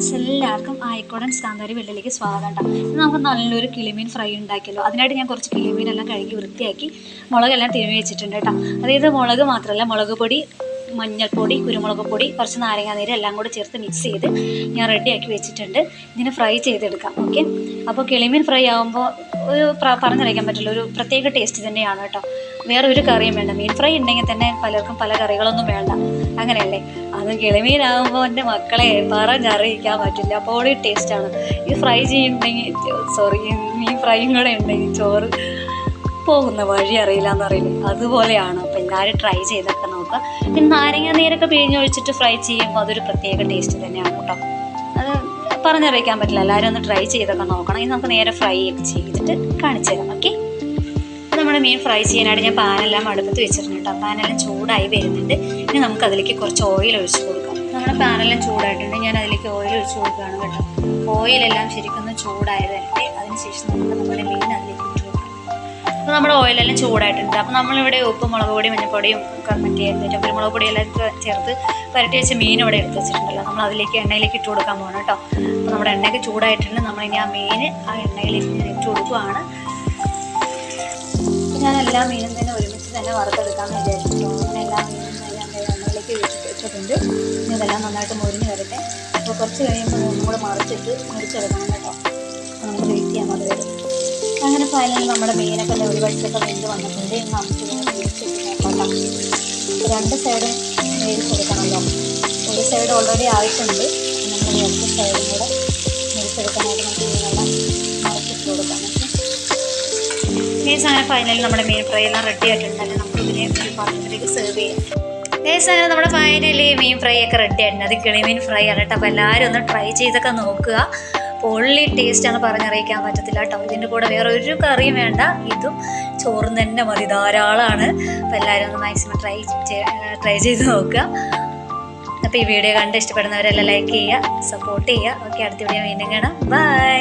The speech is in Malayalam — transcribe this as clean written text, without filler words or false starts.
ഫ്രണ്ട്സ്, എല്ലാവർക്കും ആയിക്കോടൻസ് കാന്താരി വെള്ളിലേക്ക് സ്വാഗതം കേട്ടോ. ഇത് നമുക്ക് നല്ലൊരു കിളിമീൻ ഫ്രൈ ഉണ്ടാക്കിയല്ലോ. അതിനായിട്ട് ഞാൻ കുറച്ച് കിളിമീനെല്ലാം കഴുകി വൃത്തിയാക്കി മുളകെല്ലാം തിരുമ്മി വെച്ചിട്ടുണ്ട് കേട്ടോ. അതായത് മുളക് മാത്രമല്ല, മുളക് പൊടി, മഞ്ഞൾപ്പൊടി, കുരുമുളക് പൊടി, കുറച്ച് നാരങ്ങാനീര് എല്ലാം കൂടി ചേർത്ത് മിക്സ് ചെയ്ത് ഞാൻ റെഡിയാക്കി വെച്ചിട്ടുണ്ട്. ഇതിനെ ഫ്രൈ ചെയ്തെടുക്കാം. ഓക്കെ, അപ്പോൾ കിളിമീൻ ഫ്രൈ ആകുമ്പോൾ ഒരു പറഞ്ഞറിയിക്കാൻ പറ്റില്ല, ഒരു പ്രത്യേക ടേസ്റ്റ് തന്നെയാണ് കേട്ടോ. വേറെ ഒരു കറിയും വേണ്ട. മീൻ ഫ്രൈ ഉണ്ടെങ്കിൽ തന്നെ പലർക്കും പല കറികളൊന്നും വേണ്ട, അങ്ങനെയല്ലേ? അത് കിളിമീനാകുമ്പോൾ എൻ്റെ മക്കളെ പറഞ്ഞറിയിക്കാൻ പറ്റില്ല, പൊളി ടേസ്റ്റാണ്. ഈ ഫ്രൈ ചെയ്യുന്നുണ്ടെങ്കിൽ മീൻ ഫ്രൈയും കൂടെ ഉണ്ടെങ്കിൽ ചോറ് പോകുന്ന വഴി അറിയില്ല എന്ന് പറയില്ലേ, അതുപോലെയാണ്. അപ്പോൾ എല്ലാവരും ട്രൈ ചെയ്തൊക്കെ നോക്കുക. പിന്നെ നാരങ്ങ നീരൊക്കെ പിഴിഞ്ഞൊഴിച്ചിട്ട് ഫ്രൈ ചെയ്യുമ്പോൾ അതൊരു പ്രത്യേക ടേസ്റ്റ് തന്നെയാണ് കേട്ടോ. അത് പറഞ്ഞറിയിക്കാൻ പറ്റില്ല, എല്ലാവരും ഒന്ന് ട്രൈ ചെയ്തൊക്കെ നോക്കണം. ഇനി നമുക്ക് നേരെ ഫ്രൈ ഒക്കെ ചെയ്തിട്ട് കാണിച്ചു തരാം. ഓക്കെ, നമ്മുടെ മീൻ ഫ്രൈ ചെയ്യാനായിട്ട് ഞാൻ പാനെല്ലാം അടുപ്പത്ത് വെച്ചിട്ടുണ്ട് കേട്ടോ. പാനെല്ലാം ചൂടായി വരുന്നുണ്ട്. ഇനി നമുക്ക് അതിലേക്ക് കുറച്ച് ഓയിൽ ഒഴിച്ച് കൊടുക്കാം. നമ്മുടെ പാനെല്ലാം ചൂടായിട്ടുണ്ട്, ഞാൻ അതിലേക്ക് ഓയിൽ ഒഴിച്ച് കൊടുക്കുകയാണ് കേട്ടോ. ഓയിലെല്ലാം ശരിക്കും ചൂടായി വരട്ടെ. അതിനുശേഷം നമുക്ക് നമ്മുടെ മീൻ അതിലേക്ക് ഇട്ട് കൊടുക്കാം. അപ്പോൾ നമ്മുടെ ഓയിലെല്ലാം ചൂടായിട്ടുണ്ട്. അപ്പോൾ നമ്മളിവിടെ ഉപ്പ്, മുളക് പൊടി, മഞ്ഞൾപ്പൊടിയും മറ്റേ കുരുമുളക് പൊടിയെല്ലാം ചേർത്ത് പുരട്ടി വെച്ച മീൻ ഇവിടെ എടുത്ത് വെച്ചിട്ടുണ്ടല്ലോ. നമ്മൾ അതിലേക്ക് എണ്ണയിലേക്ക് ഇട്ട് കൊടുക്കാൻ പോകണം കേട്ടോ. അപ്പോൾ നമ്മുടെ എണ്ണയൊക്കെ ചൂടായിട്ടുണ്ട്. നമ്മളിനി ആ മീൻ ആ എണ്ണയിലേക്ക് ഞാൻ ഇട്ട് കൊടുക്കുകയാണ്. ഞാൻ എല്ലാ മീനും തന്നെ ഒരുമിച്ച് തന്നെ വറുത്തെടുക്കാമെന്ന് വിചാരിച്ചിട്ടു. അങ്ങനെ എല്ലാ മീനും ഞാൻ എണ്ണയിലേക്ക് വെച്ചിട്ടുണ്ട്. ഇനി ഇതെല്ലാം നന്നായിട്ട് മുരിഞ്ഞ് വരട്ടെ. അപ്പോൾ കുറച്ച് കഴിയുമ്പോൾ നമ്മൾ മറിച്ചിട്ട് മുറിച്ചെടുക്കണം കേട്ടോ. നമുക്ക് വെയിറ്റ് ചെയ്യാൻ അത് വരും. അങ്ങനെ ഫൈനൽ നമ്മുടെ മീനൊക്കെ ഒരു വശത്തൊക്കെ വെന്ത് വന്നിട്ടുണ്ട്. ഇന്ന് നമുക്ക് വേവിച്ചിട്ട് നോക്കാം. രണ്ട് സൈഡും വേവിച്ചെടുക്കണമല്ലോ. ഒരു സൈഡ് ഓൾറെഡി ആയിട്ടുണ്ട്. നമ്മൾ രണ്ട് സൈഡും കൂടെ വേവിച്ചെടുക്കാനായിട്ട് നമുക്ക് മീനെല്ലാം മറിച്ചിട്ട് കൊടുക്കാം. ഗൈസ്, അങ്ങനെ ഫൈനലി നമ്മുടെ മീൻ ഫ്രൈ എല്ലാം റെഡി ആയിട്ടുണ്ടെങ്കിൽ നമുക്ക് ഇതിനെ ഒരു പാത്രത്തിലേക്ക് സെർവ് ചെയ്യാം. ഗൈസ്, അങ്ങനെ നമ്മുടെ ഫൈനലി മീൻ ഫ്രൈ ഒക്കെ റെഡി ആയിട്ടുണ്ട്. അത് കിളിമീൻ ഫ്രൈ ആണ് കേട്ടോ. അപ്പോൾ എല്ലാവരും ഒന്ന് ട്രൈ ചെയ്തൊക്കെ നോക്കുക. പൊള്ളി ടേസ്റ്റാണ്, പറഞ്ഞറിയിക്കാൻ പറ്റത്തില്ല കേട്ടോ. ഇതിൻ്റെ കൂടെ വേറെ ഒരു കറിയും വേണ്ട, ഇതും ചോറും തന്നെ മതി, ധാരാളമാണ്. അപ്പോൾ എല്ലാവരും ഒന്ന് മാക്സിമം ട്രൈ ചെയ്ത് നോക്കുക. അപ്പോൾ ഈ വീഡിയോ കണ്ട് ഇഷ്ടപ്പെടുന്നവരെല്ലാം ലൈക്ക് ചെയ്യുക, സപ്പോർട്ട് ചെയ്യുക. ഓക്കെ, അടുത്ത വീഡിയോ വീണ്ടും കാണാം. ബൈ.